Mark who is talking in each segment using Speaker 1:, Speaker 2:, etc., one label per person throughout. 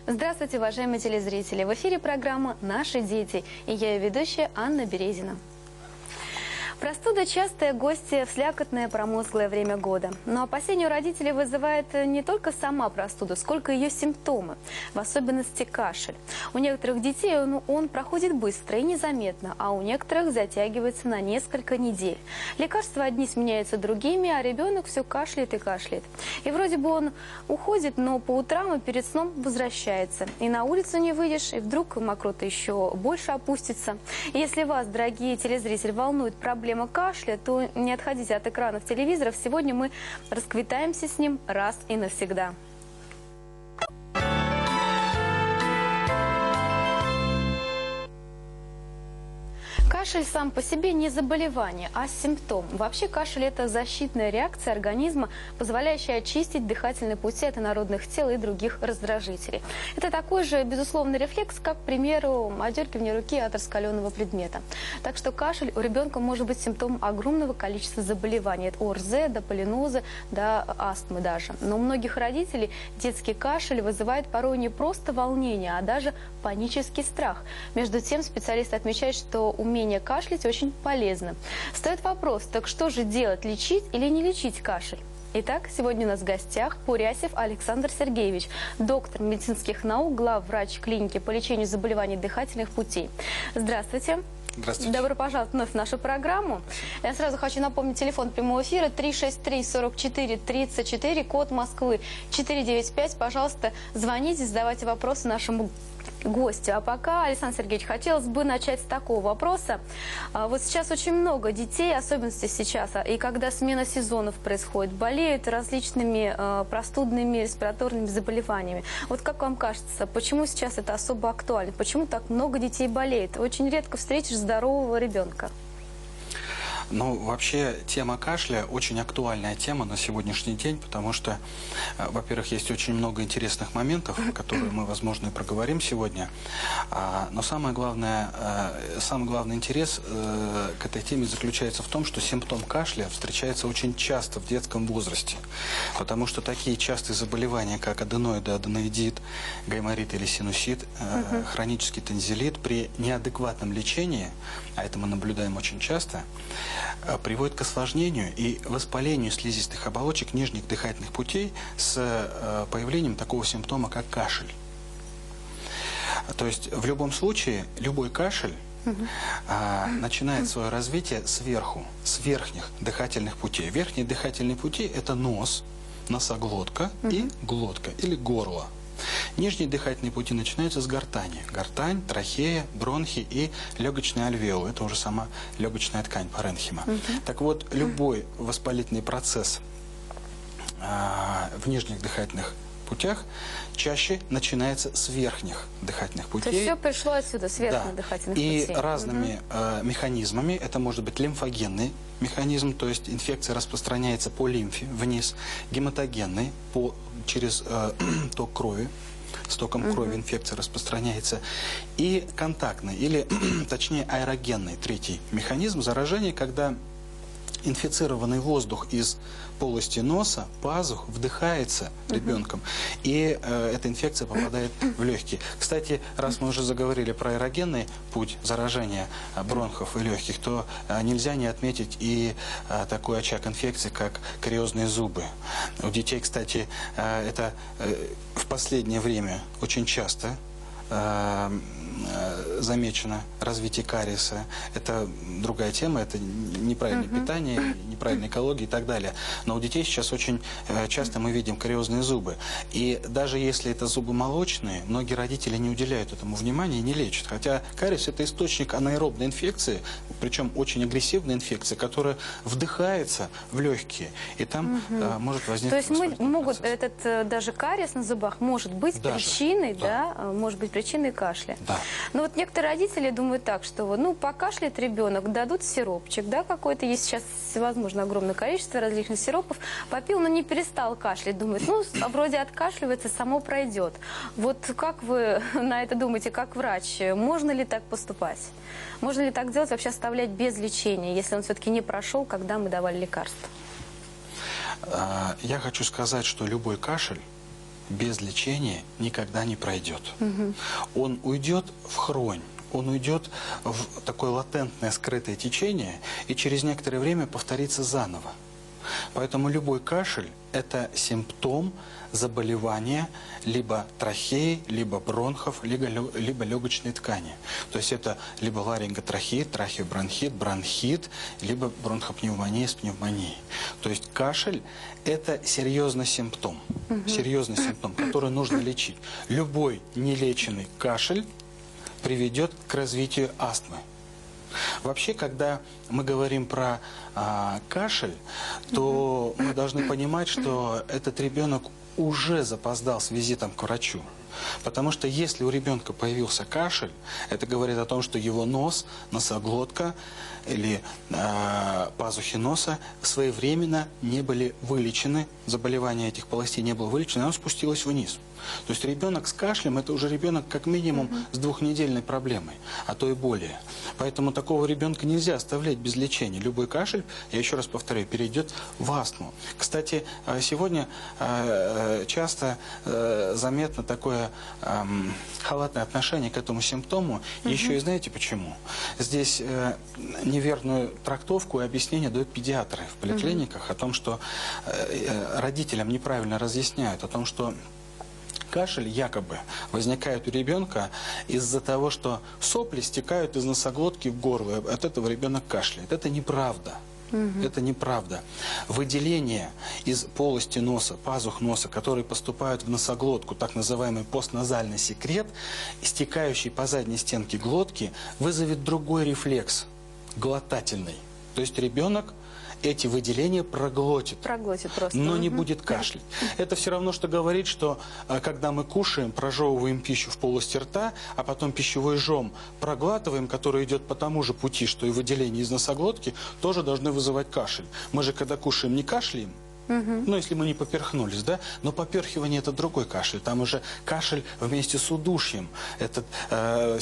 Speaker 1: Здравствуйте, уважаемые телезрители! В эфире программа «Наши дети» и я ее ведущая Анна Березина. Простуда – частая гостья в слякотное промозглое время года. Но опасения у родителей вызывает не только сама простуда, сколько ее симптомы, в особенности кашель. У некоторых детей он проходит быстро и незаметно, а у некоторых затягивается на несколько недель. Лекарства одни сменяются другими, а ребенок все кашляет и кашляет. И вроде бы он уходит, но по утрам и перед сном возвращается. И на улицу не выйдешь, и вдруг мокрота еще больше опустится. И если вас, дорогие телезрители, волнует проблема кашля, то не отходите от экранов телевизоров. Сегодня мы расквитаемся с ним раз и навсегда. Кашель сам по себе не заболевание, а симптом. Вообще кашель – это защитная реакция организма, позволяющая очистить дыхательные пути от инородных тел и других раздражителей. Это такой же безусловный рефлекс, как, к примеру, отдергивание руки от раскаленного предмета. Так что кашель у ребенка может быть симптомом огромного количества заболеваний. От ОРЗ до полиноза, до астмы даже. Но у многих родителей детский кашель вызывает порой не просто волнение, а даже панический страх. Между тем специалисты отмечают, что умение кашлять очень полезно. Встает вопрос, так что же делать, лечить или не лечить кашель? Итак, сегодня у нас в гостях Пурясев Александр Сергеевич, доктор медицинских наук, главврач клиники по лечению заболеваний дыхательных путей. Здравствуйте.
Speaker 2: Здравствуйте.
Speaker 1: Добро пожаловать вновь в нашу программу. Я сразу хочу напомнить телефон прямого эфира 363-44-34, код Москвы 495. Пожалуйста, звоните, задавайте вопросы нашему гостю. А пока, Александр Сергеевич, хотелось бы начать с такого вопроса. Вот сейчас очень много детей, особенности сейчас, и когда смена сезонов происходит, болеют различными простудными респираторными заболеваниями. Вот как вам кажется, почему сейчас это особо актуально? Почему так много детей болеет? Очень редко встретишь здорового ребенка.
Speaker 2: Ну, вообще, тема кашля очень актуальная тема на сегодняшний день, потому что, во-первых, есть очень много интересных моментов, которые мы, возможно, и проговорим сегодня. Но самый главный интерес к этой теме заключается в том, что симптом кашля встречается очень часто в детском возрасте, потому что такие частые заболевания, как аденоиды, аденоидит, гайморит или синусит, хронический тонзиллит, при неадекватном лечении, а это мы наблюдаем очень часто, приводит к осложнению и воспалению слизистых оболочек нижних дыхательных путей с появлением такого симптома, как кашель. То есть в любом случае любой кашель начинает свое развитие сверху, с верхних дыхательных путей. Верхние дыхательные пути – это нос, носоглотка и глотка или горло. Нижние дыхательные пути начинаются с гортани. Гортань, трахея, бронхи и легочный альвеол. Это уже сама легочная ткань паренхима. Так вот, любой воспалительный процесс в нижних дыхательных путях чаще начинается с верхних дыхательных путей.
Speaker 1: То есть все пришло отсюда, с верхних дыхательных путей.
Speaker 2: И разными механизмами. Это может быть лимфогенный механизм, то есть инфекция распространяется по лимфе вниз. Гематогенный, через ток крови. С током крови инфекция распространяется. И контактный, или точнее аэрогенный, третий механизм заражения, когда инфицированный воздух из полости носа, пазух вдыхается ребенком, и эта инфекция попадает в легкие. Кстати, раз мы уже заговорили про аэрогенный путь заражения бронхов и легких, то нельзя не отметить и такой очаг инфекции, как кариозные зубы. У детей, кстати, это в последнее время очень часто замечено развитие кариеса. Это другая тема, это неправильное питание, неправильная экология и так далее. Но у детей сейчас очень часто мы видим кариозные зубы. И даже если это зубы молочные, многие родители не уделяют этому внимания и не лечат. Хотя кариес – это источник анаэробной инфекции, причем очень агрессивной инфекции, которая вдыхается в легкие. И там может возникнуть...
Speaker 1: То есть даже кариес на зубах может быть причиной, может быть причиной кашля.
Speaker 2: Да.
Speaker 1: Но вот некоторые родители думают так, что покашляет ребенок, дадут сиропчик, какой-то есть сейчас, возможно, огромное количество различных сиропов, попил, но не перестал кашлять, думает, вроде откашливается, само пройдет. Вот как вы на это думаете, как врач, можно ли так поступать? Можно ли так делать, вообще оставлять без лечения, если он все-таки не прошел, когда мы давали лекарства?
Speaker 2: Я хочу сказать, что любой кашель без лечения никогда не пройдет. Он уйдет в хронь, он уйдет в такое латентное скрытое течение и через некоторое время повторится заново. Поэтому любой кашель – это симптом заболевания либо трахеи, либо бронхов, либо легочной ткани. То есть это либо ларинготрахеит, трахеобронхит, бронхит, либо бронхопневмония с пневмонией. То есть кашель – это серьезный симптом, который нужно лечить. Любой нелеченный кашель приведет к развитию астмы. Вообще, когда мы говорим про кашель, то мы должны понимать, что этот ребенок уже запоздал с визитом к врачу. Потому что если у ребенка появился кашель, это говорит о том, что его нос, носоглотка или пазухи носа своевременно не были вылечены, заболевание этих полостей не было вылечено, оно спустилось вниз. То есть ребенок с кашлем – это уже ребенок как минимум с двухнедельной проблемой, а то и более. Поэтому такого ребенка нельзя оставлять без лечения. Любой кашель, я еще раз повторяю, перейдет в астму. Кстати, сегодня часто заметно такое халатное отношение к этому симптому. Еще и знаете почему? Здесь неверную трактовку и объяснение дают педиатры в поликлиниках о том, что родителям неправильно разъясняют, о том, что кашель якобы возникает у ребенка из-за того, что сопли стекают из носоглотки в горло, от этого ребенок кашляет. Это неправда. Это неправда. Выделения из полости носа, пазух носа, которые поступают в носоглотку, так называемый постназальный секрет, стекающий по задней стенке глотки, вызовет другой рефлекс, глотательный. То есть ребенок эти выделения проглотит.
Speaker 1: Проглотит просто.
Speaker 2: Но не будет кашлять. Это все равно, что говорить, что когда мы кушаем, прожевываем пищу в полости рта, а потом пищевой жом проглатываем, который идет по тому же пути, что и выделение из носоглотки, тоже должны вызывать кашель. Мы же, когда кушаем, не кашляем. Ну, если мы не поперхнулись, да? Но поперхивание – это другой кашель. Там уже кашель вместе с удушьем. Этот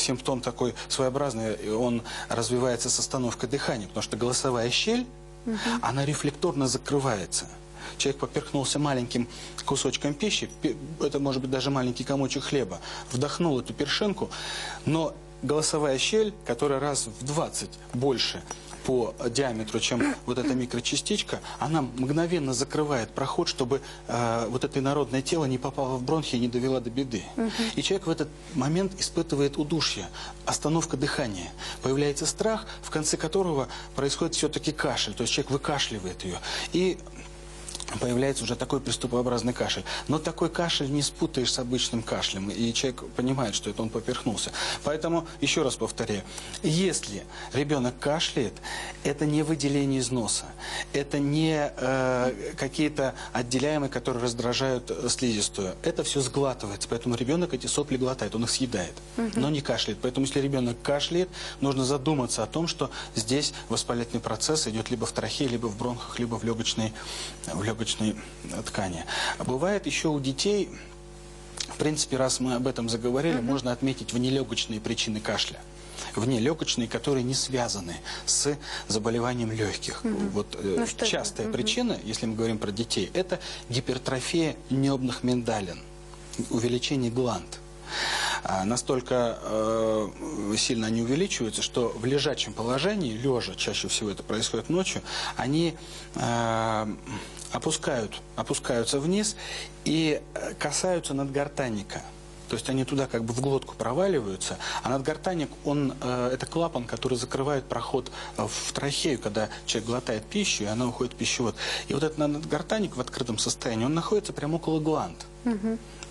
Speaker 2: симптом такой своеобразный, он развивается с остановкой дыхания, потому что голосовая щель, она рефлекторно закрывается. Человек поперхнулся маленьким кусочком пищи, это может быть даже маленький комочек хлеба, вдохнул эту першинку, но голосовая щель, которая раз в 20 больше по диаметру, чем вот эта микрочастичка, она мгновенно закрывает проход, чтобы вот это инородное тело не попало в бронхи и не довело до беды. И человек в этот момент испытывает удушье, остановка дыхания. Появляется страх, в конце которого происходит все-таки кашель, то есть человек выкашливает ее. И появляется уже такой приступообразный кашель. Но такой кашель не спутаешь с обычным кашлем, и человек понимает, что это он поперхнулся. Поэтому, еще раз повторяю, если ребенок кашляет, это не выделение из носа, это не какие-то отделяемые, которые раздражают слизистую. Это все сглатывается, поэтому ребенок эти сопли глотает, он их съедает, но не кашляет. Поэтому, если ребенок кашляет, нужно задуматься о том, что здесь воспалительный процесс идет либо в трахее, либо в бронхах, либо в легочной ткани. А бывает еще у детей, в принципе, раз мы об этом заговорили, можно отметить внелегочные причины кашля. Внелегочные, которые не связаны с заболеванием легких. Вот частая причина, если мы говорим про детей, это гипертрофия небных миндалин, увеличение гланд. Настолько сильно они увеличиваются, что в лежачем положении, лежа, чаще всего это происходит ночью, они опускаются вниз и касаются надгортанника. То есть они туда как бы в глотку проваливаются, а надгортанник, это клапан, который закрывает проход в трахею, когда человек глотает пищу, и она уходит в пищевод. И вот этот надгортанник в открытом состоянии, он находится прямо около гланд.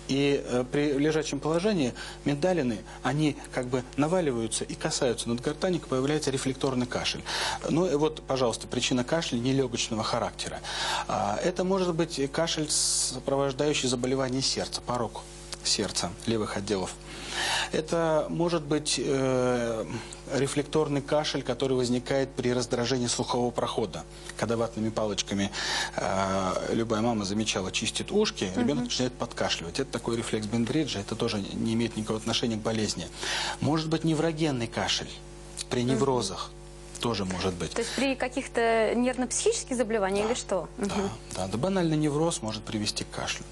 Speaker 2: И при лежачем положении миндалины, они как бы наваливаются и касаются надгортанника, появляется рефлекторный кашель. Ну и вот, пожалуйста, причина кашля нелегочного характера. Это может быть кашель, сопровождающий заболевание сердца, порок сердца, левых отделов. Это может быть рефлекторный кашель, который возникает при раздражении слухового прохода. Когда ватными палочками любая мама замечала, чистит ушки, ребенок начинает подкашливать. Это такой рефлекс Бенбриджа, это тоже не имеет никакого отношения к болезни. Может быть неврогенный кашель при неврозах. Тоже может быть.
Speaker 1: То есть при каких-то нервно-психических заболеваниях или что?
Speaker 2: Да, банальный невроз может привести к кашлю.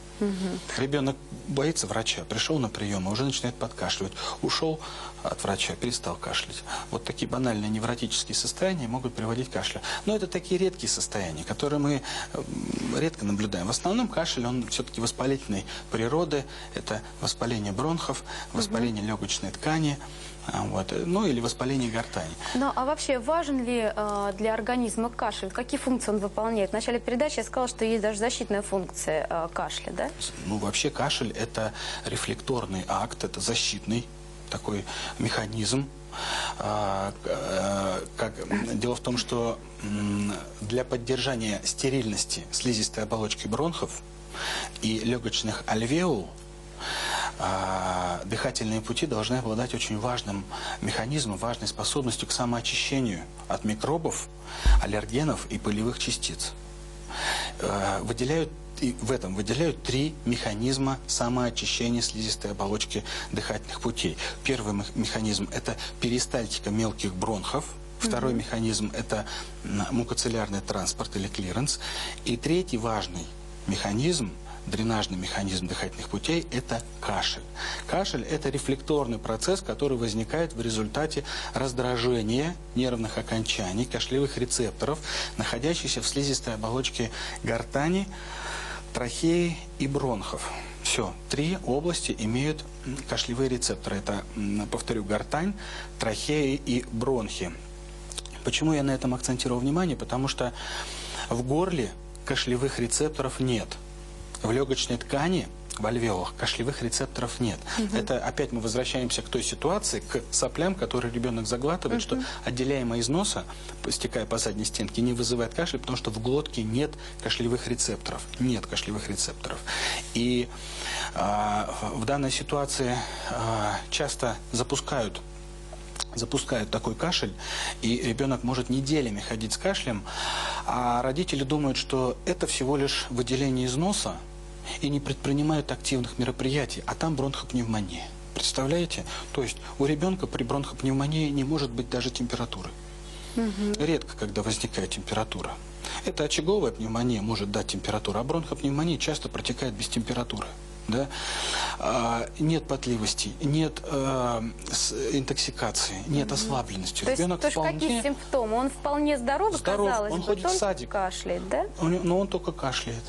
Speaker 2: Ребенок боится врача, пришел на прием, и уже начинает подкашливать. Ушел от врача, перестал кашлять. Вот такие банальные невротические состояния могут приводить к кашлю. Но это такие редкие состояния, которые мы редко наблюдаем. В основном кашель, он все-таки воспалительной природы. Это воспаление бронхов, воспаление легочной ткани. Вот, ну или воспаление гортани.
Speaker 1: Ну, а вообще важен ли для организма кашель? Какие функции он выполняет? В начале передачи я сказала, что есть даже защитная функция кашля, да?
Speaker 2: Ну, вообще кашель – это рефлекторный акт, это защитный такой механизм. Дело в том, что для поддержания стерильности слизистой оболочки бронхов и легочных альвеол дыхательные пути должны обладать очень важным механизмом, важной способностью к самоочищению от микробов, аллергенов и пылевых частиц. Выделяют три механизма самоочищения слизистой оболочки дыхательных путей. Первый механизм – это перистальтика мелких бронхов. Второй механизм – это мукоциллярный транспорт или клиренс. И третий важный механизм, дренажный механизм дыхательных путей – это кашель. Кашель – это рефлекторный процесс, который возникает в результате раздражения нервных окончаний, кашлевых рецепторов, находящихся в слизистой оболочке гортани, трахеи и бронхов. Все, три области имеют кашлевые рецепторы. Это, повторю, гортань, трахеи и бронхи. Почему я на этом акцентирую внимание? Потому что в горле кашлевых рецепторов нет. В легочной ткани, в альвеолах, кашлевых рецепторов нет. Это опять мы возвращаемся к той ситуации, к соплям, которые ребенок заглатывает, что отделяемое из носа, стекая по задней стенке, не вызывает кашель, потому что в глотке нет кашлевых рецепторов. Нет кашлевых рецепторов. И в данной ситуации часто запускают такой кашель, и ребенок может неделями ходить с кашлем, а родители думают, что это всего лишь выделение из носа, и не предпринимают активных мероприятий, а там бронхопневмония. Представляете? То есть у ребенка при бронхопневмонии не может быть даже температуры. Редко, когда возникает температура. Это очаговая пневмония может дать температуру, а бронхопневмония часто протекает без температуры. Да? Нет потливости, нет интоксикации, нет ослабленности.
Speaker 1: То есть какие симптомы? Он вполне здоров, казалось,
Speaker 2: он ходит в садик,
Speaker 1: кашляет, да?
Speaker 2: Но он только кашляет.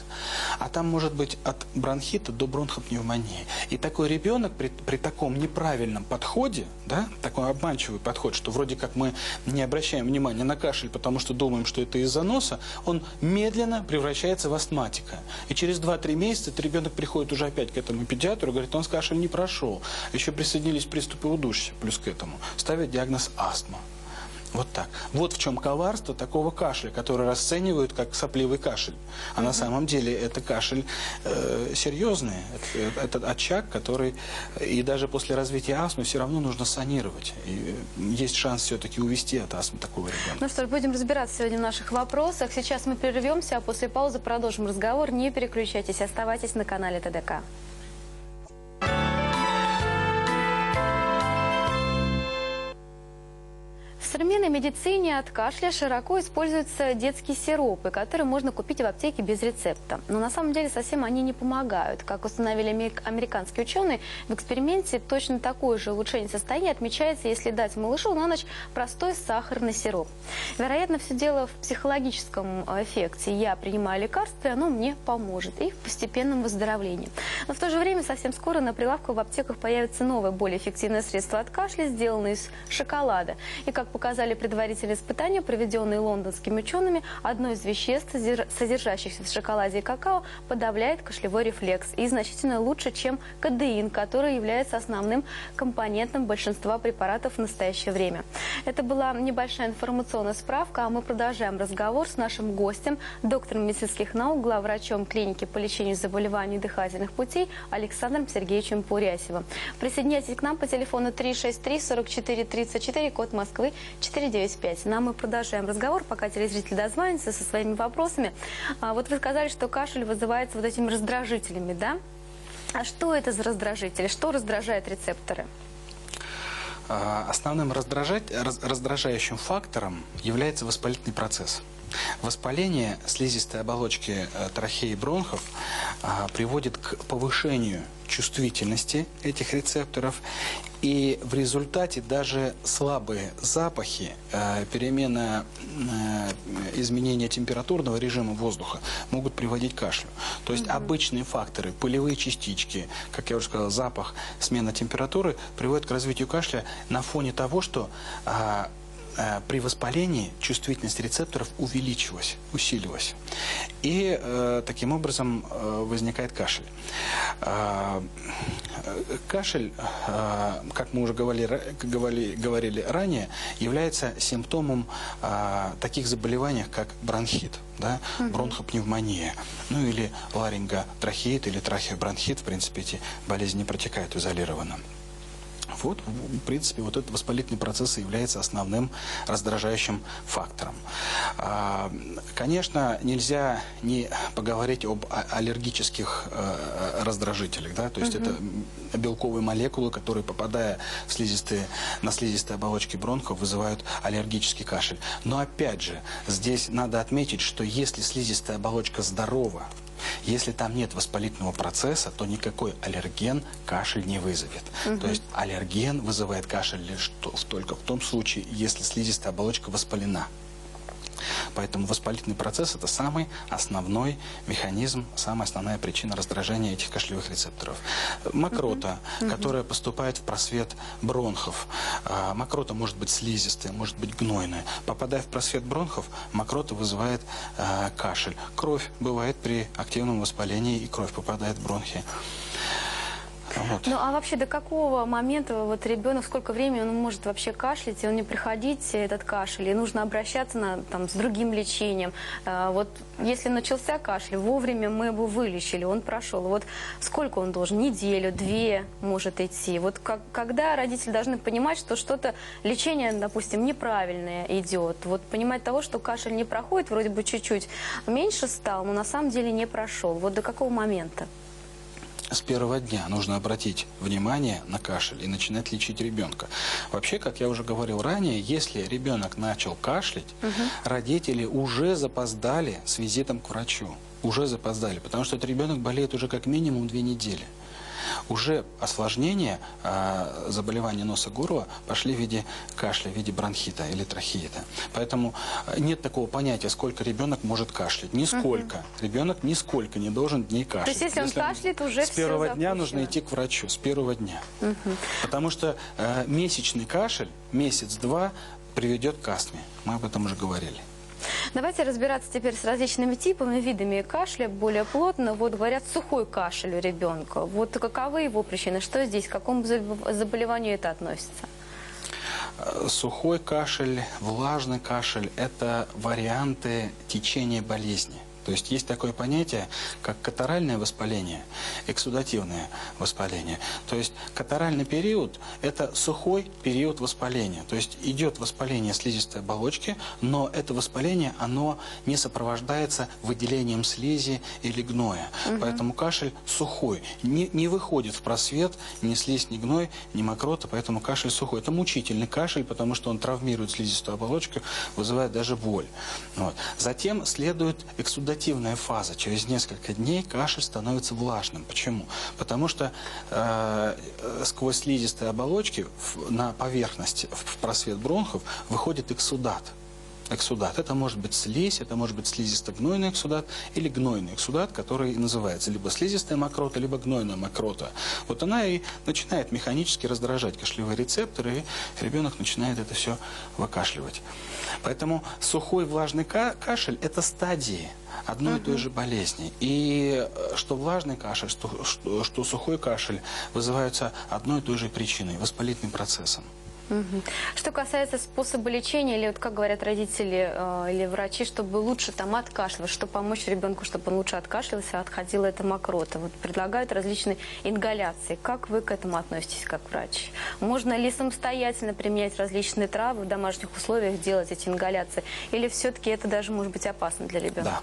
Speaker 2: А там может быть от бронхита до бронхопневмонии. И такой ребенок при таком неправильном подходе, да, такой обманчивый подход, что вроде как мы не обращаем внимания на кашель, потому что думаем, что это из-за носа, он медленно превращается в астматика. И через 2-3 месяца этот ребенок приходит уже опять к этому педиатру, говорит, он с кашлем не прошел. Еще присоединились приступы удушья плюс к этому. Ставят диагноз астма. Вот так. Вот в чем коварство такого кашля, который расценивают как сопливый кашель. А на самом деле это кашель серьезный. Это очаг, который и даже после развития астмы все равно нужно санировать. И есть шанс все-таки увести от астмы такого ребенка.
Speaker 1: Ну что ж, будем разбираться сегодня в наших вопросах. Сейчас мы прервемся, а после паузы продолжим разговор. Не переключайтесь, оставайтесь на канале ТДК. В современной медицине от кашля широко используются детские сиропы, которые можно купить в аптеке без рецепта. Но на самом деле совсем они не помогают. Как установили американские ученые, в эксперименте точно такое же улучшение состояния отмечается, если дать малышу на ночь простой сахарный сироп. Вероятно, все дело в психологическом эффекте. Я принимаю лекарства, и оно мне поможет. И в постепенном выздоровлении. Но в то же время совсем скоро на прилавках в аптеках появится новое, более эффективное средство от кашля, сделанное из шоколада. И как показали предварительные испытания, проведенные лондонскими учеными, одно из веществ, содержащихся в шоколаде и какао, подавляет кашлевой рефлекс и значительно лучше, чем кадеин, который является основным компонентом большинства препаратов в настоящее время. Это была небольшая информационная справка, а мы продолжаем разговор с нашим гостем, доктором медицинских наук, главврачом клиники по лечению заболеваний дыхательных путей Александром Сергеевичем Пурясевым. Присоединяйтесь к нам по телефону 363-44-34, код Москвы 495. Нам мы продолжаем разговор, пока телезрители дозвонятся со своими вопросами. Вот вы сказали, что кашель вызывается вот этими раздражителями, да? А что это за раздражители? Что раздражает рецепторы?
Speaker 2: Основным раздражающим фактором является воспалительный процесс. Воспаление слизистой оболочки трахеи и бронхов приводит к повышению чувствительности этих рецепторов, и в результате даже слабые запахи, перемена, изменения температурного режима воздуха могут приводить к кашлю. То есть обычные факторы, пылевые частички, как я уже сказал, запах, смена температуры приводят к развитию кашля на фоне того, что при воспалении чувствительность рецепторов увеличилась, усилилась. И таким образом возникает кашель. Кашель, как мы уже говорили ранее, является симптомом таких заболеваний, как бронхит, да, бронхопневмония, ну или ларинготрахеит или трахеобронхит. В принципе, эти болезни не протекают изолированно. Вот, в принципе, вот этот воспалительный процесс является основным раздражающим фактором. Конечно, нельзя не поговорить об аллергических раздражителях, да, то есть это белковые молекулы, которые, попадая на слизистые оболочки бронхов, вызывают аллергический кашель. Но опять же, здесь надо отметить, что если слизистая оболочка здорова, если там нет воспалительного процесса, то никакой аллерген кашель не вызовет. То есть аллерген вызывает кашель лишь только в том случае, если слизистая оболочка воспалена. Поэтому воспалительный процесс – это самый основной механизм, самая основная причина раздражения этих кашлевых рецепторов. Мокрота, которая поступает в просвет бронхов. Мокрота может быть слизистая, может быть гнойная. Попадая в просвет бронхов, мокрота вызывает кашель. Кровь бывает при активном воспалении, и кровь попадает в бронхи. Вот.
Speaker 1: Ну, а вообще до какого момента вот ребенок, сколько времени он может вообще кашлять, и он не приходить, этот кашель, и нужно обращаться с другим лечением? Вот если начался кашель, вовремя мы его вылечили, он прошел. Вот сколько он должен? Неделю, две может идти? Вот когда родители должны понимать, что что-то, лечение, допустим, неправильное идет? Вот понимать того, что кашель не проходит, вроде бы чуть-чуть меньше стал, но на самом деле не прошел. Вот до какого момента?
Speaker 2: С первого дня нужно обратить внимание на кашель и начинать лечить ребенка. Вообще, как я уже говорил ранее, если ребенок начал кашлять, родители уже запоздали с визитом к врачу. Уже запоздали, потому что этот ребенок болеет уже как минимум 2 недели. Уже осложнения заболевания носа и горла пошли в виде кашля, в виде бронхита или трахеита. Поэтому нет такого понятия, сколько ребенок может кашлять. Нисколько. Ребенок нисколько не должен дней кашлять.
Speaker 1: То есть, если он кашляет, уже
Speaker 2: с первого дня нужно идти к врачу, с первого дня. Потому что месячный кашель, месяц-два, приведет к астме. Мы об этом уже говорили.
Speaker 1: Давайте разбираться теперь с различными типами, видами кашля более плотно. Вот говорят, сухой кашель у ребенка. Вот каковы его причины? Что здесь? К какому заболеванию это относится?
Speaker 2: Сухой кашель, влажный кашель – это варианты течения болезни. То есть есть такое понятие, как катаральное воспаление, эксудативное воспаление. То есть катаральный период – это сухой период воспаления. То есть идет воспаление слизистой оболочки, но это воспаление, оно не сопровождается выделением слизи или гноя. Поэтому кашель сухой, не выходит в просвет ни слизь, ни гной, ни мокрота, поэтому кашель сухой. Это мучительный кашель, потому что он травмирует слизистую оболочку, вызывает даже боль. Вот. Затем следует эксудативная фаза. Через несколько дней кашель становится влажным. Почему? Потому что сквозь слизистые оболочки на поверхность, в просвет бронхов, выходит эксудат. Эксудат. Это может быть слизь, это может быть слизисто-гнойный эксудат или гнойный эксудат, который называется либо слизистая мокрота, либо гнойная мокрота. Вот она и начинает механически раздражать кашлевые рецепторы, и ребенок начинает это все выкашливать. Поэтому сухой влажный кашель – это стадии одной и той же болезни. И что влажный кашель, что сухой кашель вызываются одной и той же причиной – воспалительным процессом.
Speaker 1: Что касается способа лечения, или вот как говорят родители или врачи, чтобы лучше откашливать, чтобы помочь ребенку, чтобы он лучше откашлялся, отходила эта мокрота. Вот предлагают различные ингаляции. Как вы к этому относитесь, как врач? Можно ли самостоятельно применять различные травы в домашних условиях, делать эти ингаляции? Или все-таки это даже может быть опасно для ребенка?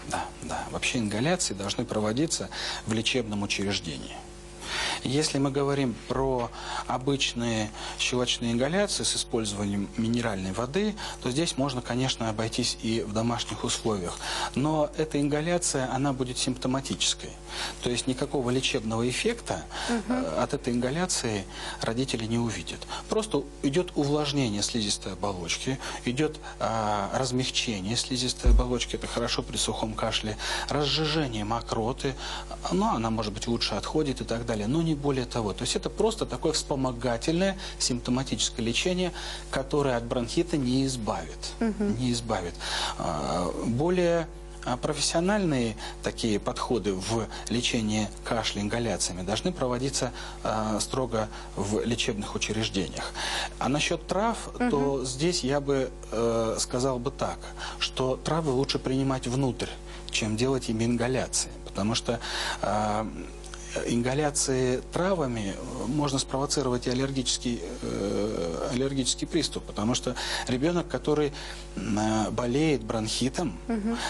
Speaker 2: Да. Вообще ингаляции должны проводиться в лечебном учреждении. Если мы говорим про обычные щелочные ингаляции с использованием минеральной воды, то здесь можно, конечно, обойтись и в домашних условиях. Но эта ингаляция, она будет симптоматической. То есть никакого лечебного эффекта от этой ингаляции родители не увидят. Просто идет увлажнение слизистой оболочки, идет размягчение слизистой оболочки, это хорошо при сухом кашле, разжижение мокроты, но она, может быть, лучше отходит и так далее, но не более того. То есть это просто такое вспомогательное симптоматическое лечение, которое от бронхита не избавит. Не избавит. Более профессиональные такие подходы в лечении кашля ингаляциями должны проводиться строго в лечебных учреждениях. А насчет трав, то здесь я бы сказал бы так, что травы лучше принимать внутрь, чем делать ими ингаляции. Потому что ингаляции травами можно спровоцировать и аллергический приступ, потому что ребенок, который болеет бронхитом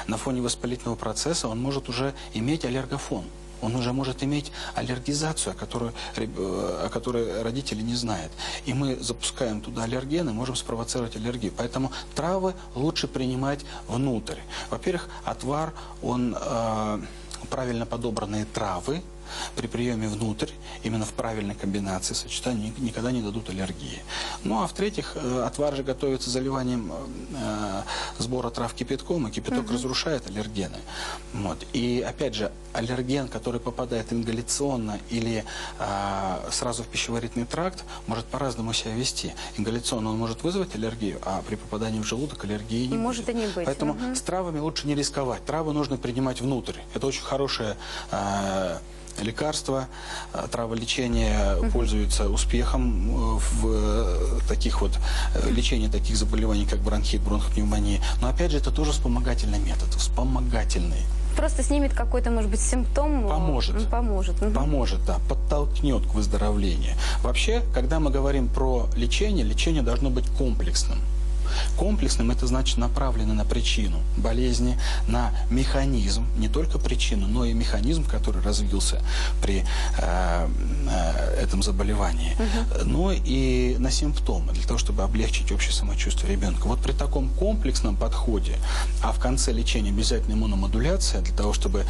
Speaker 2: на фоне воспалительного процесса, он может уже иметь аллергофон. Он уже может иметь аллергизацию, о которой родители не знают. И мы запускаем туда аллергены, можем спровоцировать аллергию. Поэтому травы лучше принимать внутрь. Во-первых, отвар, он правильно подобранные травы при приеме внутрь, именно в правильной комбинации сочетания, никогда не дадут аллергии. Ну а в-третьих, отвар же готовится заливанием сбора трав кипятком, и кипяток разрушает аллергены. Вот. И опять же, аллерген, который попадает ингаляционно или сразу в пищеварительный тракт, может по-разному себя вести. Ингаляционно он может вызвать аллергию, а при попадании в желудок аллергии не
Speaker 1: может
Speaker 2: будет.
Speaker 1: И не быть.
Speaker 2: Поэтому с травами лучше не рисковать. Травы нужно принимать внутрь. Это очень хорошее лекарства, траволечение пользуются успехом в таких вот лечении таких заболеваний, как бронхит, бронхопневмония. Но опять же, это тоже вспомогательный метод, вспомогательный.
Speaker 1: Просто снимет какой-то, может быть, симптом.
Speaker 2: Поможет. Поможет, да, подтолкнет к выздоровлению. Вообще, когда мы говорим про лечение, лечение должно быть комплексным. Комплексным — это значит направлено на причину болезни, на механизм, не только причину, но и механизм, который развился при этом заболевании, но и на симптомы, для того, чтобы облегчить общее самочувствие ребенка. Вот при таком комплексном подходе, а в конце лечения обязательно иммуномодуляция, для того, чтобы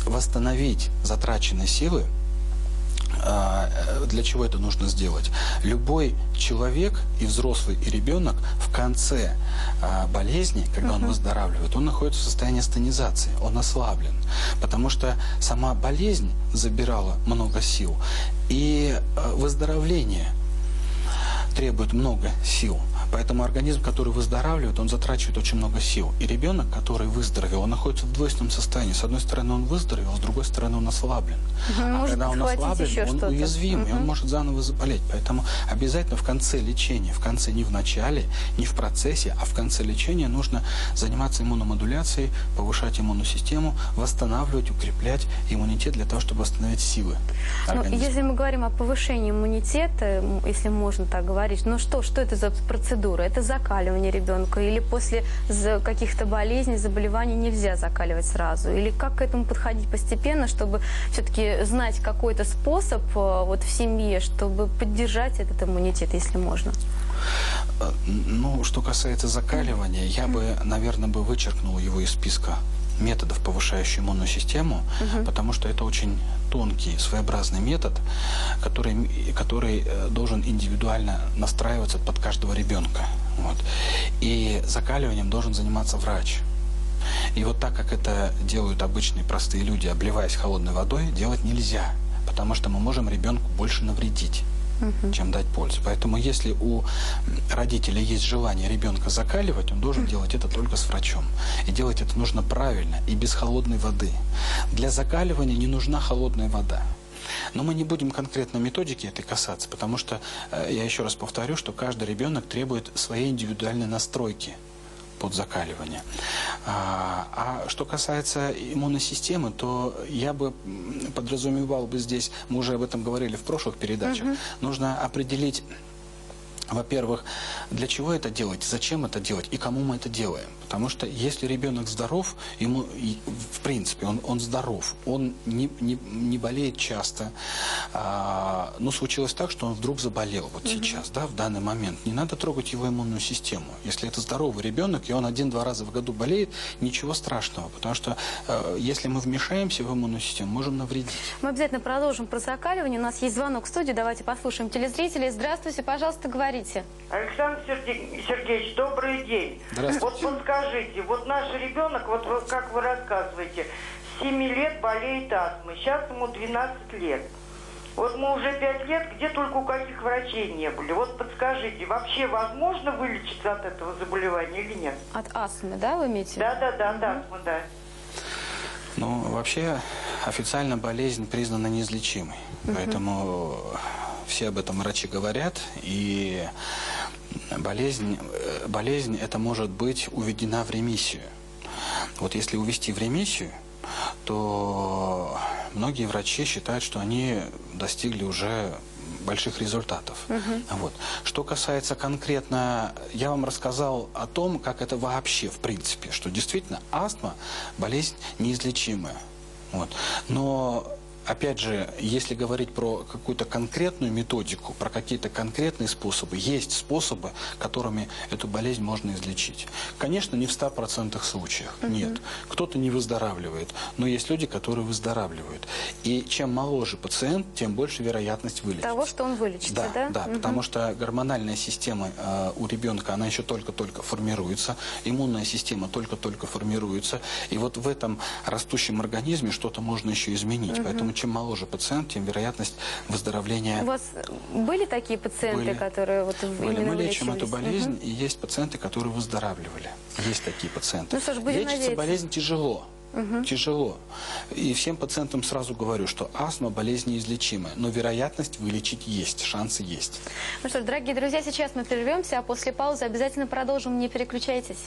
Speaker 2: восстановить затраченные силы. Для чего это нужно сделать? Любой человек, и взрослый, и ребенок, в конце болезни, когда он выздоравливает, он находится в состоянии астенизации, он ослаблен. Потому что сама болезнь забирала много сил, и выздоровление требует много сил. Поэтому организм, который выздоравливает, он затрачивает очень много сил. И ребенок, который выздоровел, он находится в двойственном состоянии. С одной стороны, он выздоровел, с другой стороны, он ослаблен. А когда он ослаблен, он уязвим, и он может заново заболеть. Поэтому обязательно в конце лечения, в конце, не в начале, не в процессе, а в конце лечения нужно заниматься иммуномодуляцией, повышать иммунную систему, восстанавливать, укреплять иммунитет для того, чтобы восстановить силы организма.
Speaker 1: Если мы говорим о повышении иммунитета, если можно так говорить, ну что это за процедура? Это закаливание ребенка? Или после каких-то болезней, заболеваний нельзя закаливать сразу? Или как к этому подходить постепенно, чтобы все-таки знать какой-то способ вот в семье, чтобы поддержать этот иммунитет, если можно?
Speaker 2: Ну, что касается закаливания, я бы, наверное, вычеркнул его из списка методов, повышающих иммунную систему, потому что это очень тонкий, своеобразный метод, который должен индивидуально настраиваться под каждого ребенка. Вот. И закаливанием должен заниматься врач. И вот так, как это делают обычные простые люди, обливаясь холодной водой, делать нельзя, потому что мы можем ребенку больше навредить, чем дать пользу. Поэтому если у родителей есть желание ребенка закаливать, он должен делать это только с врачом. И делать это нужно правильно и без холодной воды. Для закаливания не нужна холодная вода. Но мы не будем конкретно методики этой касаться, потому что, я еще раз повторю, что каждый ребенок требует своей индивидуальной настройки под закаливание. А что касается иммунной системы, то я бы подразумевал бы здесь, мы уже об этом говорили в прошлых передачах, нужно определить Во-первых, для чего это делать, зачем это делать и кому мы это делаем. Потому что если ребенок здоров, ему, в принципе, он здоров, он не болеет часто. Но случилось так, что он вдруг заболел вот сейчас, да, в данный момент. Не надо трогать его иммунную систему. Если это здоровый ребенок, и он 1-2 раза в году болеет, ничего страшного. Потому что если мы вмешаемся в иммунную систему, можем навредить.
Speaker 1: Мы обязательно продолжим про закаливание. У нас есть звонок в студию. Давайте послушаем телезрителей. Здравствуйте, пожалуйста, говорите.
Speaker 3: Александр Сергеевич, добрый день.
Speaker 2: Здравствуйте.
Speaker 3: Вот подскажите, вот наш ребенок, вот как вы рассказываете, с 7 лет болеет астмой, сейчас ему 12 лет. Вот мы уже 5 лет, где только у каких врачей не были. Вот подскажите, вообще возможно вылечиться от этого заболевания или нет?
Speaker 1: От астмы, да, вы имеете в виду?
Speaker 3: Да, от астмы, да.
Speaker 2: Ну, вообще, официально болезнь признана неизлечимой. Поэтому все об этом врачи говорят. И болезнь это может быть уведена в ремиссию. Вот если увести в ремиссию, то многие врачи считают, что они достигли уже больших результатов. Вот. Что касается конкретно, я вам рассказал о том, как это вообще в принципе, что действительно астма болезнь неизлечимая. Вот. Но опять же, если говорить про какую-то конкретную методику, про какие-то конкретные способы, есть способы, которыми эту болезнь можно излечить. Конечно, не в 100% случаях, нет. Кто-то не выздоравливает, но есть люди, которые выздоравливают. И чем моложе пациент, тем больше вероятность вылечиться.
Speaker 1: Того, что он вылечится, да?
Speaker 2: Да, потому что гормональная система у ребенка, она еще только-только формируется, иммунная система только-только формируется, и вот в этом растущем организме что-то можно еще изменить. Поэтому чем моложе пациент, тем вероятность выздоровления.
Speaker 1: У вас были такие пациенты, которые вот именно
Speaker 2: Мы лечим эту
Speaker 1: вылечились?
Speaker 2: болезнь, и есть пациенты, которые выздоравливали. Есть такие пациенты.
Speaker 1: Ну что ж, будем
Speaker 2: Лечится
Speaker 1: надеяться.
Speaker 2: болезнь тяжело. Тяжело. И всем пациентам сразу говорю, что астма болезнь неизлечимая, но вероятность вылечить есть, шансы есть.
Speaker 1: Ну что ж, дорогие друзья, сейчас мы прервемся, а после паузы обязательно продолжим. Не переключайтесь.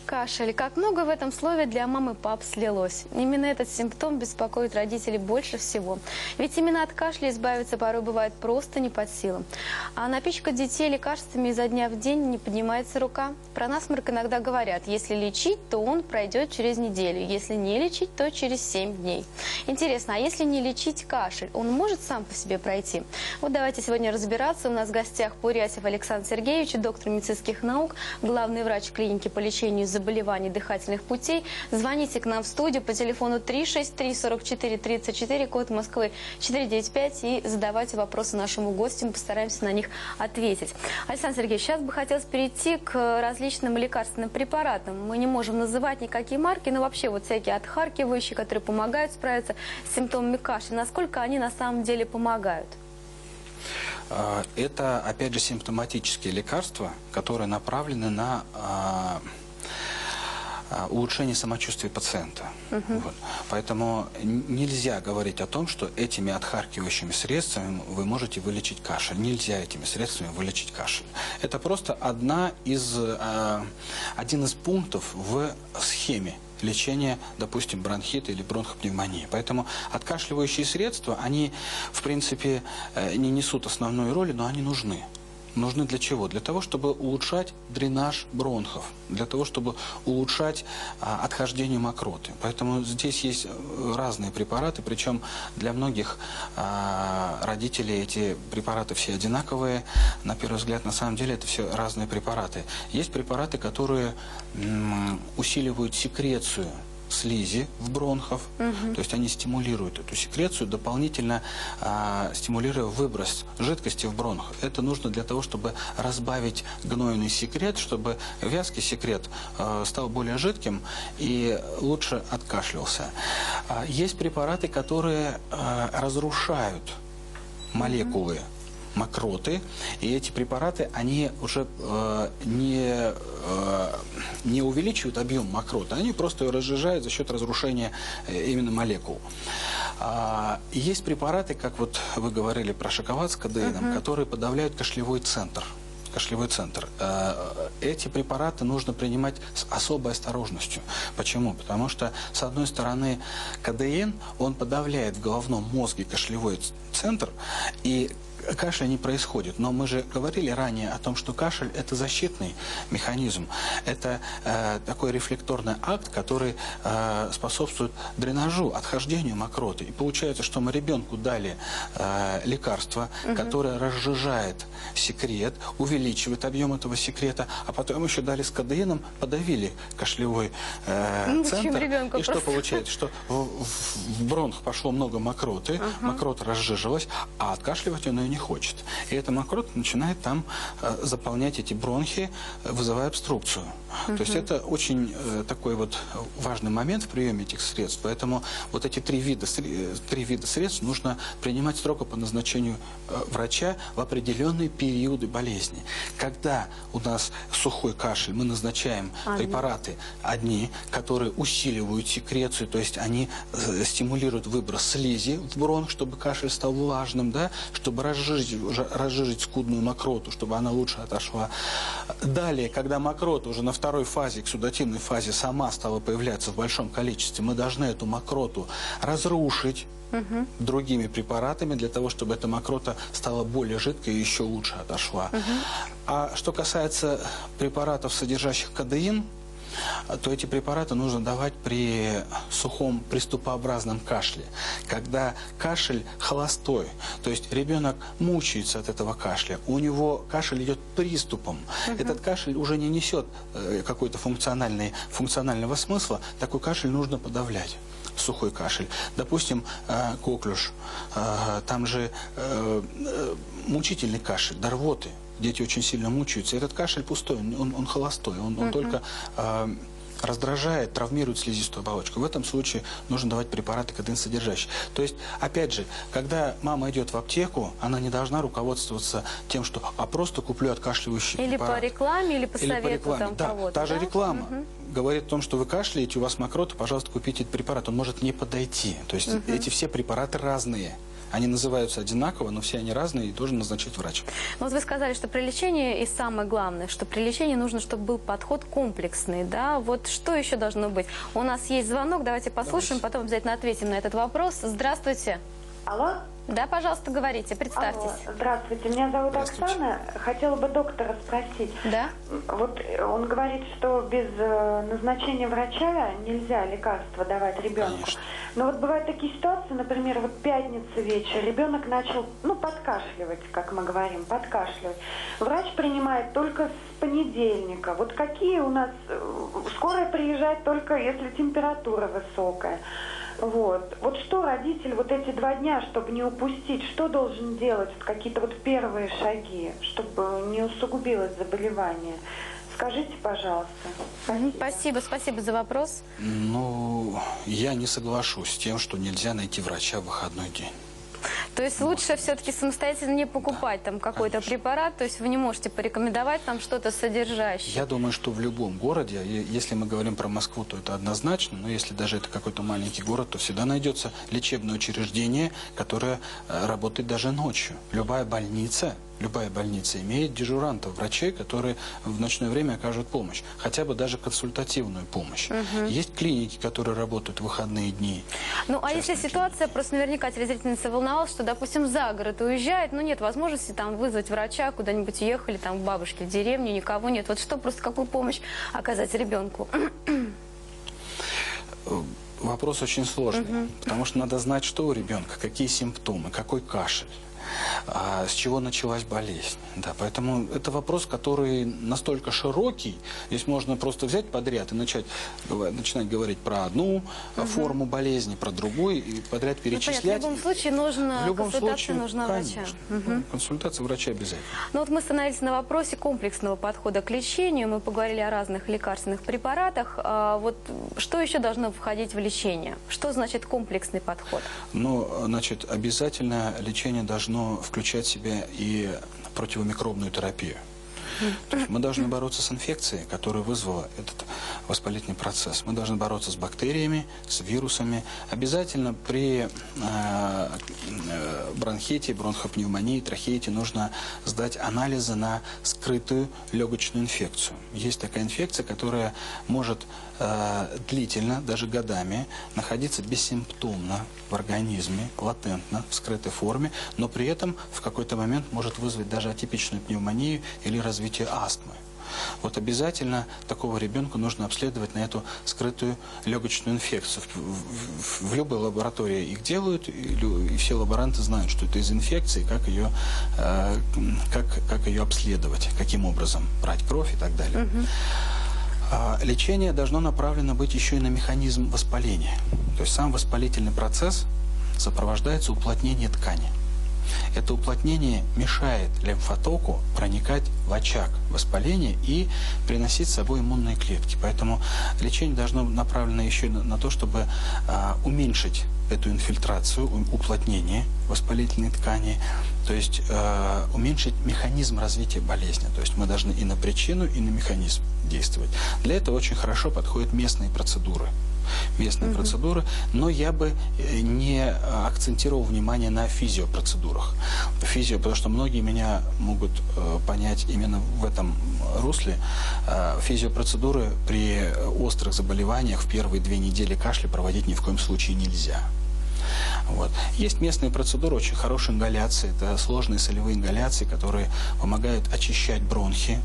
Speaker 1: Кашель. Как много в этом слове для мам и пап слилось. Именно этот симптом беспокоит родителей больше всего. Ведь именно от кашля избавиться порой бывает просто не под силам. А напичкать детей лекарствами изо дня в день не поднимается рука. Про насморк иногда говорят, если лечить, то он пройдет через неделю. Если не лечить, то через 7 дней. Интересно, а если не лечить кашель, он может сам по себе пройти? Вот давайте сегодня разбираться. У нас в гостях Пурятьев Александр Сергеевич, доктор медицинских наук, главный врач клиники по лечению заболеваний дыхательных путей. Звоните к нам в студию по телефону 363-44-34, код Москвы 495, и задавайте вопросы нашему гостю, мы постараемся на них ответить. Александр Сергеевич, сейчас бы хотелось перейти к различным лекарственным препаратам. Мы не можем называть никакие марки, но вообще вот всякие отхаркивающие, которые помогают справиться с симптомами кашля. Насколько они на самом деле помогают?
Speaker 2: Это, опять же, симптоматические лекарства, которые направлены на улучшение самочувствия пациента. Вот. Поэтому нельзя говорить о том, что этими отхаркивающими средствами вы можете вылечить кашель. Нельзя этими средствами вылечить кашель. Это просто один из пунктов в схеме лечения, допустим, бронхита или бронхопневмонии. Поэтому откашливающие средства, они, в принципе, не несут основной роли, но они нужны. Нужны для чего? Для того, чтобы улучшать дренаж бронхов, для того, чтобы улучшать отхождение мокроты. Поэтому здесь есть разные препараты, причем для многих родителей эти препараты все одинаковые. На первый взгляд, на самом деле, это все разные препараты. Есть препараты, которые усиливают секрецию слизи в бронхах, то есть они стимулируют эту секрецию, дополнительно стимулируя выброс жидкости в бронх. Это нужно для того, чтобы разбавить гнойный секрет, чтобы вязкий секрет стал более жидким и лучше откашлялся. Есть препараты, которые разрушают молекулы мокроты, и эти препараты, они уже не увеличивают объем мокроты, они просто ее разжижают за счет разрушения именно молекул. Есть препараты, как вот вы говорили про шоколад с кадеином, которые подавляют кашлевой центр. кашлевой центр. Эти препараты нужно принимать с особой осторожностью. Почему? Потому что, с одной стороны, КДН, он подавляет в головном мозге кашлевой центр, и кашля не происходит. Но мы же говорили ранее о том, что кашель – это защитный механизм. Это такой рефлекторный акт, который способствует дренажу, отхождению мокроты. И получается, что мы ребенку дали лекарство, которое разжижает секрет, увеличивает объем этого секрета, а потом еще дали с КДНом, подавили кашлевой центр. И что получается? Что в бронх пошло много мокроты, мокрота разжижилась, а откашливать он ее не хочет. И эта мокрота начинает там заполнять эти бронхи, вызывая обструкцию. То есть это очень такой вот важный момент в приеме этих средств. Поэтому вот эти три вида средств нужно принимать строго по назначению врача в определенные периоды болезни. Когда у нас сухой кашель, мы назначаем препараты одни, которые усиливают секрецию, то есть они стимулируют выброс слизи в бронх, чтобы кашель стал влажным, да, чтобы разжижить скудную мокроту, чтобы она лучше отошла. Далее, когда мокрота уже на второй фазе, эксудативной фазе, сама стала появляться в большом количестве, мы должны эту мокроту разрушить другими препаратами, для того, чтобы эта мокрота стала более жидкой и еще лучше отошла. А что касается препаратов, содержащих кадеин, то эти препараты нужно давать при сухом приступообразном кашле. Когда кашель холостой, то есть ребенок мучается от этого кашля, у него кашель идет приступом. Этот кашель уже не несет какой-то функционального смысла, такой кашель нужно подавлять. Сухой кашель. Допустим, коклюш, там же мучительный кашель, до рвоты. Дети очень сильно мучаются. Этот кашель пустой, он холостой, он только раздражает, травмирует слизистую оболочку. В этом случае нужно давать препараты кадеин-содержащие. То есть, опять же, когда мама идет в аптеку, она не должна руководствоваться тем, что просто куплю откашливающий препарат.
Speaker 1: Или по рекламе, или по совету там
Speaker 2: да,
Speaker 1: кого-то.
Speaker 2: та же реклама говорит о том, что вы кашляете, у вас мокрота, пожалуйста, купите этот препарат. Он может не подойти. То есть эти все препараты разные. Они называются одинаково, но все они разные и должен назначить врач.
Speaker 1: Ну, вот вы сказали, что при лечении, и самое главное, что при лечении нужно, чтобы был подход комплексный, да? Вот что еще должно быть? У нас есть звонок, давайте послушаем, потом обязательно ответим на этот вопрос. Здравствуйте.
Speaker 4: Алло?
Speaker 1: Да, пожалуйста, говорите, представьтесь.
Speaker 4: Алло, здравствуйте, меня зовут Оксана. Хотела бы доктора спросить.
Speaker 1: Да?
Speaker 4: Вот он говорит, что без назначения врача нельзя лекарства давать ребенку.
Speaker 2: Конечно.
Speaker 4: Но вот бывают такие ситуации, например, вот пятница вечер, ребенок начал, подкашливать, как мы говорим, подкашливать. Врач принимает только с понедельника. Вот какие у нас... Скорая приезжает только, если температура высокая. Вот что родитель вот эти 2 дня, чтобы не упустить, что должен делать? Вот какие-то вот первые шаги, чтобы не усугубилось заболевание. Скажите, пожалуйста.
Speaker 1: Спасибо за вопрос.
Speaker 2: Ну, я не соглашусь с тем, что нельзя найти врача в выходной день.
Speaker 1: То есть лучше все-таки самостоятельно не покупать там какой-то препарат, то есть вы не можете порекомендовать там что-то содержащее?
Speaker 2: Я думаю, что в любом городе, если мы говорим про Москву, то это однозначно, но если даже это какой-то маленький город, то всегда найдется лечебное учреждение, которое работает даже ночью. Любая больница имеет дежурантов, врачей, которые в ночное время окажут помощь, хотя бы даже консультативную помощь. Есть клиники, которые работают в выходные дни.
Speaker 1: Ну, а если ситуация, просто наверняка телезрительница волновалась, что, допустим, за город уезжает, но нет возможности там вызвать врача, куда-нибудь уехали, там, к бабушке в деревню, никого нет. Вот что, просто какую помощь оказать ребенку?
Speaker 2: Вопрос очень сложный, потому что надо знать, что у ребенка, какие симптомы, какой кашель. С чего началась болезнь. Да, поэтому это вопрос, который настолько широкий, здесь можно просто взять подряд и начинать говорить про одну форму болезни, про другую, и подряд перечислять.
Speaker 1: В любом случае нужна консультация, нужна врача.
Speaker 2: Консультация врача обязательно.
Speaker 1: Ну вот мы остановились на вопросе комплексного подхода к лечению, мы поговорили о разных лекарственных препаратах. Вот что еще должно входить в лечение? Что значит комплексный подход?
Speaker 2: Ну, значит, обязательно лечение должно включать в себя и противомикробную терапию. То есть мы должны бороться с инфекцией, которая вызвала этот воспалительный процесс. Мы должны бороться с бактериями, с вирусами. Обязательно при бронхите, бронхопневмонии, трахеите нужно сдать анализы на скрытую легочную инфекцию. Есть такая инфекция, которая может длительно, даже годами, находиться бессимптомно в организме, латентно, в скрытой форме, но при этом в какой-то момент может вызвать даже атипичную пневмонию или развитие астмы. Вот обязательно такого ребенка нужно обследовать на эту скрытую легочную инфекцию. В любой лаборатории их делают, и все лаборанты знают, что это из инфекции, как ее обследовать, каким образом брать кровь и так далее. Лечение должно направлено быть еще и на механизм воспаления. То есть сам воспалительный процесс сопровождается уплотнением ткани. Это уплотнение мешает лимфотоку проникать в очаг воспаления и приносить с собой иммунные клетки. Поэтому лечение должно быть направлено еще и на то, чтобы уменьшить эту инфильтрацию, уплотнение воспалительной ткани, то есть уменьшить механизм развития болезни. То есть мы должны и на причину, и на механизм действовать. Для этого очень хорошо подходят местные процедуры. Но я бы не акцентировал внимание на физиопроцедурах. Потому что многие меня могут понять именно в этом русле. Физиопроцедуры при острых заболеваниях в первые 2 недели кашля проводить ни в коем случае нельзя. Вот. Есть местные процедуры, очень хорошие ингаляции, это сложные солевые ингаляции, которые помогают очищать бронхи,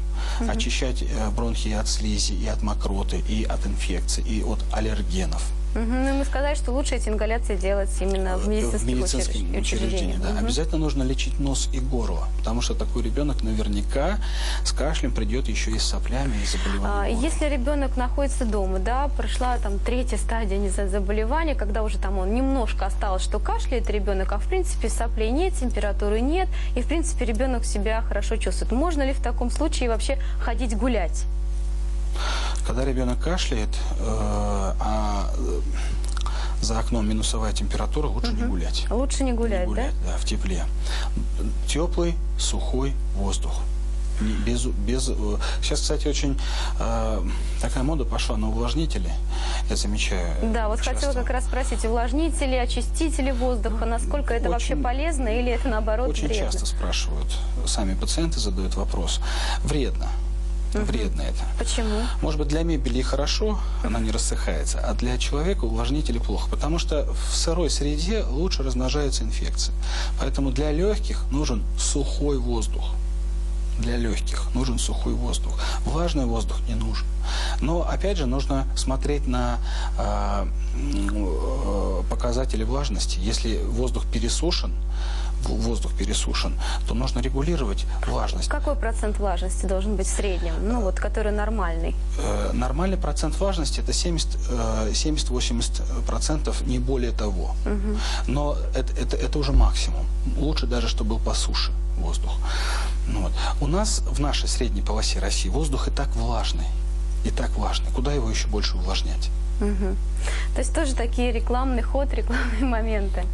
Speaker 2: очищать бронхи и от слизи, и от мокроты, и от инфекций, и от аллергенов.
Speaker 1: Ну, мы сказали, что лучше эти ингаляции делать именно в медицинских учреждениях.
Speaker 2: Да. Обязательно нужно лечить нос и горло, потому что такой ребенок наверняка с кашлем придет еще и с соплями, и заболеваниями.
Speaker 1: Если ребенок находится дома, да, прошла там 3-я стадия, не знаю, заболевания, когда уже там он немножко осталось, что кашляет ребенок, а в принципе соплей нет, температуры нет, и в принципе ребенок себя хорошо чувствует. Можно ли в таком случае вообще ходить гулять?
Speaker 2: Когда ребенок кашляет, а за окном минусовая температура, лучше не гулять.
Speaker 1: Лучше не гулять, да?
Speaker 2: Да, в тепле. Теплый, сухой воздух. Сейчас, кстати, очень такая мода пошла на увлажнители, я замечаю.
Speaker 1: Да, вот
Speaker 2: часто.
Speaker 1: хотела как раз спросить, увлажнители, очистители воздуха, насколько это вообще полезно или это наоборот
Speaker 2: очень
Speaker 1: вредно?
Speaker 2: Очень часто спрашивают, сами пациенты задают вопрос. Вредно. Вредно это.
Speaker 1: Почему?
Speaker 2: Может быть, для мебели хорошо, она не рассыхается, а для человека увлажнители плохо, потому что в сырой среде лучше размножаются инфекции. Поэтому для легких нужен сухой воздух. Для легких нужен сухой воздух. Влажный воздух не нужен. Но, опять же, нужно смотреть на показатели влажности. Если воздух пересушен, то нужно регулировать влажность.
Speaker 1: Какой процент влажности должен быть в среднем? Ну, вот, который нормальный.
Speaker 2: Нормальный процент влажности – это 70-80%, не более того. Но это уже максимум. Лучше даже, чтобы был по суше воздух. Вот. У нас в нашей средней полосе России воздух и так влажный. Куда его еще больше увлажнять?
Speaker 1: То есть тоже такие рекламный ход, рекламные моменты.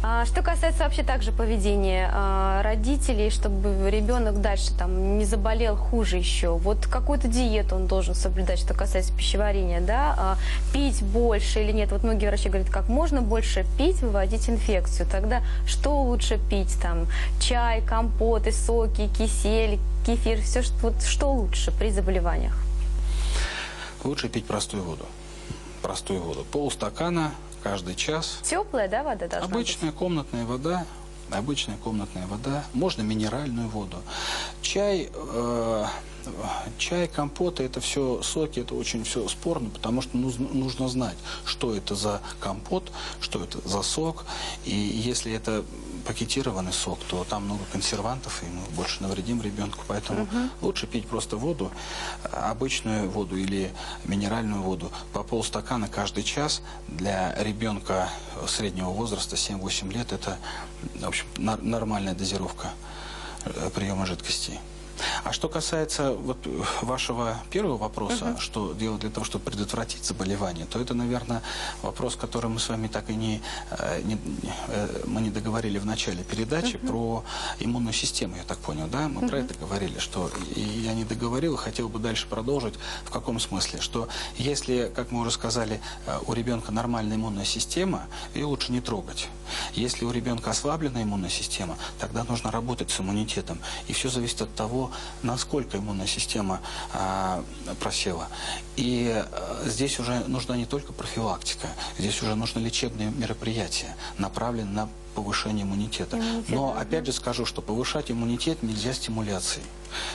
Speaker 2: Да.
Speaker 1: Что касается вообще также поведения родителей, чтобы ребенок дальше там не заболел хуже еще, вот какую-то диету он должен соблюдать, что касается пищеварения, да, пить больше или нет. Вот многие врачи говорят, как можно больше пить, выводить инфекцию. Тогда что лучше пить, там, чай, компоты, соки, кисель, кефир, все, что лучше при заболеваниях?
Speaker 2: Лучше пить простую воду. Полстакана каждый час.
Speaker 1: Теплая, да, вода должна
Speaker 2: Обычная
Speaker 1: быть?
Speaker 2: комнатная вода. Можно минеральную воду. Чай, компоты, это все соки, это очень все спорно, потому что нужно знать, что это за компот, что это за сок. И если это пакетированный сок, то там много консервантов, и мы больше навредим ребенку. Поэтому лучше пить просто воду, обычную воду или минеральную воду, по полстакана каждый час. Для ребенка среднего возраста, 7-8 лет, это, в общем, нормальная дозировка приема жидкостей. А что касается вот вашего первого вопроса, что делать для того, чтобы предотвратить заболевание, то это, наверное, вопрос, который мы с вами так и не договорили в начале передачи про иммунную систему, я так понял, да? Мы про это говорили, что и я не договорил, и хотел бы дальше продолжить. В каком смысле? Что если, как мы уже сказали, у ребенка нормальная иммунная система, ее лучше не трогать. Если у ребенка ослабленная иммунная система, тогда нужно работать с иммунитетом. И все зависит от того, насколько иммунная система просела. И здесь уже нужна не только профилактика, здесь уже нужны лечебные мероприятия, направленные на повышение иммунитета. Но опять же скажу, что повышать иммунитет нельзя стимуляцией.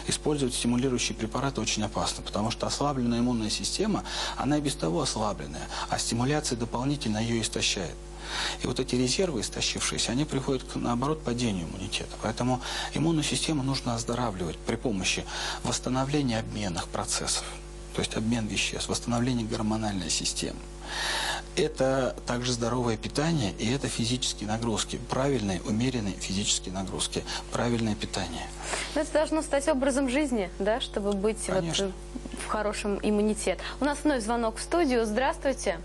Speaker 2: Использовать стимулирующие препараты очень опасно, потому что ослабленная иммунная система, она и без того ослабленная, а стимуляция дополнительно ее истощает. И вот эти резервы истощившиеся, они приводят к, наоборот, падению иммунитета. Поэтому иммунную систему нужно оздоравливать при помощи восстановления обменных процессов. То есть обмен веществ, восстановление гормональной системы. Это также здоровое питание, и это физические нагрузки. Правильные, умеренные физические нагрузки. Правильное питание.
Speaker 1: Но это должно стать образом жизни, да, чтобы быть вот в хорошем иммунитете. У нас вновь звонок в студию. Здравствуйте.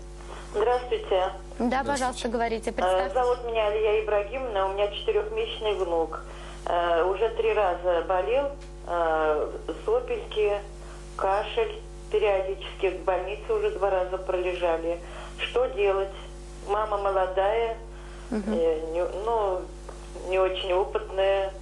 Speaker 5: Здравствуйте.
Speaker 1: Да, пожалуйста, говорите. Представьте.
Speaker 5: Зовут меня Алия Ибрагимовна, у меня 4-месячный внук. Уже 3 раза болел, сопельки, кашель, периодически в больнице уже 2 раза пролежали. Что делать? Мама молодая, не очень опытная.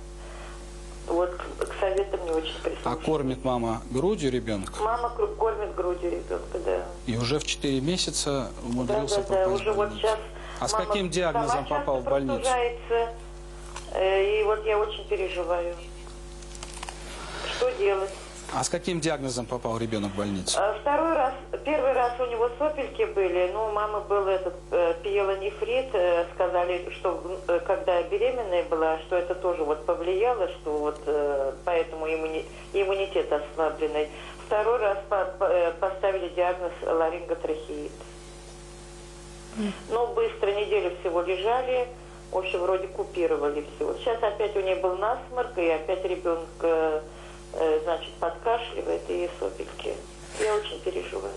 Speaker 5: Вот к советам не очень прислушиваюсь.
Speaker 2: А кормит мама грудью ребенка?
Speaker 5: Мама кормит грудью ребенка, да.
Speaker 2: И уже в 4 месяца умудрился попасть
Speaker 5: уже
Speaker 2: в
Speaker 5: вот
Speaker 2: больницу.
Speaker 5: сейчас.
Speaker 2: А с каким диагнозом попал в больницу?
Speaker 5: И вот я очень переживаю. Что делать?
Speaker 2: А с каким диагнозом попал ребенок в больницу?
Speaker 5: Первый раз у него сопельки были, но у мамы был пиелонефрит, сказали, что когда беременная была, что это тоже вот повлияло, что вот поэтому иммунитет ослабленный. Второй раз поставили диагноз ларинготрахеит. Ну, быстро, неделю всего лежали, в общем, вроде купировали все. Сейчас опять у нее был насморк, и опять ребенок, значит, подкашливает и сопельки. Я очень переживаю.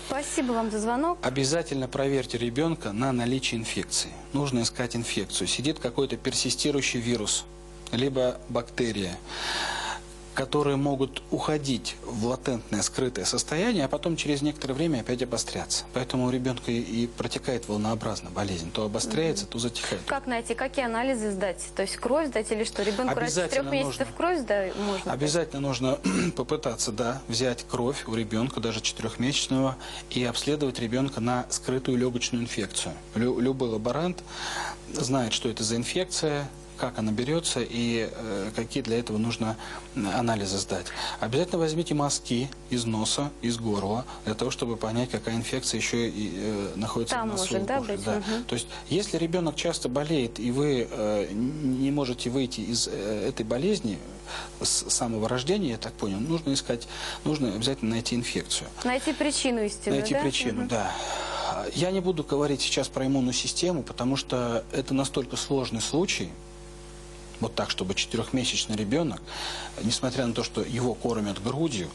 Speaker 1: Спасибо вам за звонок.
Speaker 2: Обязательно проверьте ребенка на наличие инфекции. Нужно искать инфекцию. Сидит какой-то персистирующий вирус, либо бактерия, которые могут уходить в латентное, скрытое состояние, а потом через некоторое время опять обостряться. Поэтому у ребенка и протекает волнообразно болезнь. То обостряется, то затихает.
Speaker 1: Как найти, какие анализы сдать? То есть кровь сдать или что? Ребенку раньше 3 месяцев кровь сдать можно?
Speaker 2: Обязательно нужно попытаться, да, взять кровь у ребенка, даже 4-месячного, и обследовать ребенка на скрытую легочную инфекцию. Любой лаборант знает, что это за инфекция, как она берется и какие для этого нужно анализы сдать. Обязательно возьмите мазки из носа, из горла, для того, чтобы понять, какая инфекция еще и находится
Speaker 1: там
Speaker 2: в носу.
Speaker 1: может, да, быть?
Speaker 2: Да. То есть, если ребенок часто болеет, и вы не можете выйти из этой болезни с самого рождения, я так понял, нужно обязательно найти инфекцию.
Speaker 1: Найти причину истинную,
Speaker 2: Найти причину, да. Я не буду говорить сейчас про иммунную систему, потому что это настолько сложный случай, вот так, чтобы 4-месячный ребенок, несмотря на то, что его кормят грудью,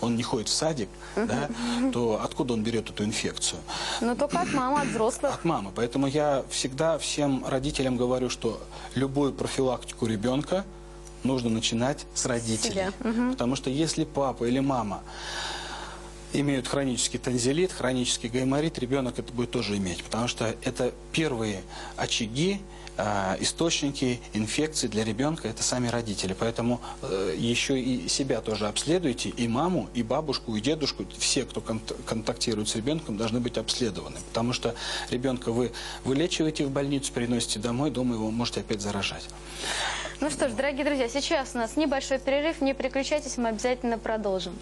Speaker 2: он не ходит в садик, да, то откуда он берет эту инфекцию?
Speaker 1: Но только от мамы, от взрослых.
Speaker 2: От мамы. Поэтому я всегда всем родителям говорю, что любую профилактику ребенка нужно начинать с родителей. Потому что если папа или мама имеют хронический танзелит, хронический гайморит, ребенок это будет тоже иметь. Потому что это первые очаги, источники инфекции для ребенка – это сами родители. Поэтому еще и себя тоже обследуйте, и маму, и бабушку, и дедушку. Все, кто контактирует с ребенком, должны быть обследованы. Потому что ребенка вы вылечиваете в больницу, переносите домой, дома его можете опять заражать.
Speaker 1: Ну что ж, дорогие друзья, сейчас у нас небольшой перерыв. Не переключайтесь, мы обязательно продолжим.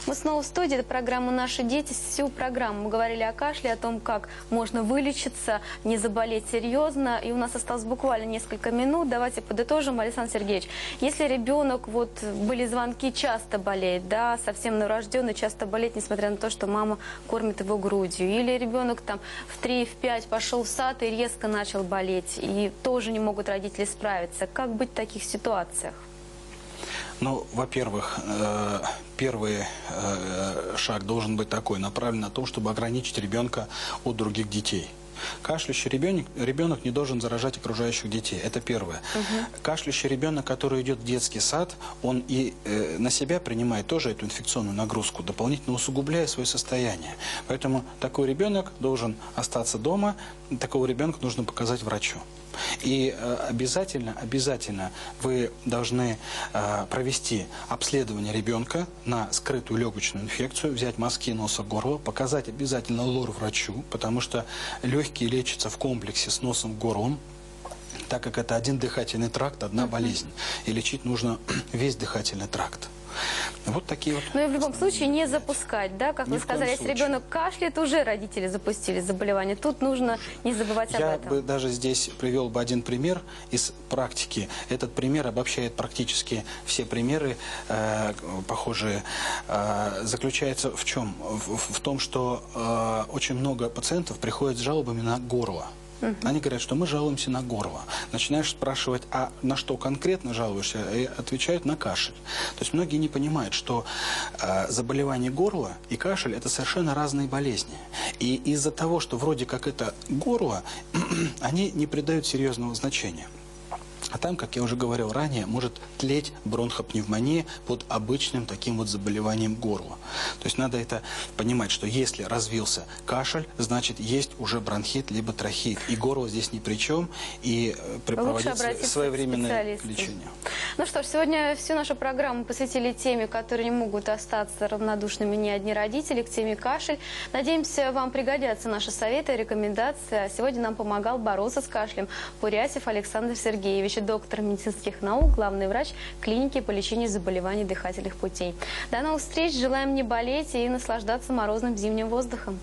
Speaker 1: Мы снова в студии. Это программа «Наши дети». Всю программу мы говорили о кашле, о том, как можно вылечиться, не заболеть серьезно. И у нас осталось буквально несколько минут. Давайте подытожим, Александр Сергеевич. Если ребенок, вот были звонки, часто болеет, да, совсем новорожденный, часто болеет, несмотря на то, что мама кормит его грудью. Или ребенок там в 3, в 5 пошел в сад и резко начал болеть. И тоже не могут родители справиться. Как быть в таких ситуациях?
Speaker 2: Ну, во-первых, первый шаг должен быть такой, направлен на то, чтобы ограничить ребенка от других детей. Кашляющий ребенок не должен заражать окружающих детей. Это первое. Кашляющий ребенок, который идет в детский сад, он и на себя принимает тоже эту инфекционную нагрузку, дополнительно усугубляя свое состояние. Поэтому такой ребенок должен остаться дома, такого ребенка нужно показать врачу. И обязательно вы должны провести обследование ребенка на скрытую легочную инфекцию, взять мазки носа, горла, показать обязательно лор врачу, потому что легкие лечатся в комплексе с носом, горлом, так как это один дыхательный тракт, одна болезнь. И лечить нужно весь дыхательный тракт. Вот такие вот.
Speaker 1: Но и в любом случае не запускать, да, как
Speaker 2: Ни
Speaker 1: вы
Speaker 2: в коем
Speaker 1: сказали, если
Speaker 2: случае.
Speaker 1: ребенок кашляет, уже родители запустили заболевание. Тут нужно не забывать об
Speaker 2: Я
Speaker 1: этом.
Speaker 2: бы даже здесь привел бы один пример из практики. Этот пример обобщает практически все примеры похожие. Заключается в чем? В том, что очень много пациентов приходят с жалобами на горло. Они говорят, что мы жалуемся на горло. Начинаешь спрашивать, а на что конкретно жалуешься? И отвечают на кашель. То есть многие не понимают, что заболевание горла и кашель – это совершенно разные болезни. И из-за того, что вроде как это горло, они не придают серьезного значения. А там, как я уже говорил ранее, может тлеть бронхопневмония под обычным таким вот заболеванием горла. То есть надо это понимать, что если развился кашель, значит есть уже бронхит либо трахеит. И горло здесь ни при чем, и проводить своевременное лечение.
Speaker 1: Ну что ж, сегодня всю нашу программу посвятили теме, которые не могут остаться равнодушными ни одни родители, к теме кашель. Надеемся, вам пригодятся наши советы и рекомендации. А сегодня нам помогал бороться с кашлем Пурясев Александр Сергеевич, доктор медицинских наук, главный врач клиники по лечению заболеваний дыхательных путей. До новых встреч, желаем не болеть и наслаждаться морозным зимним воздухом.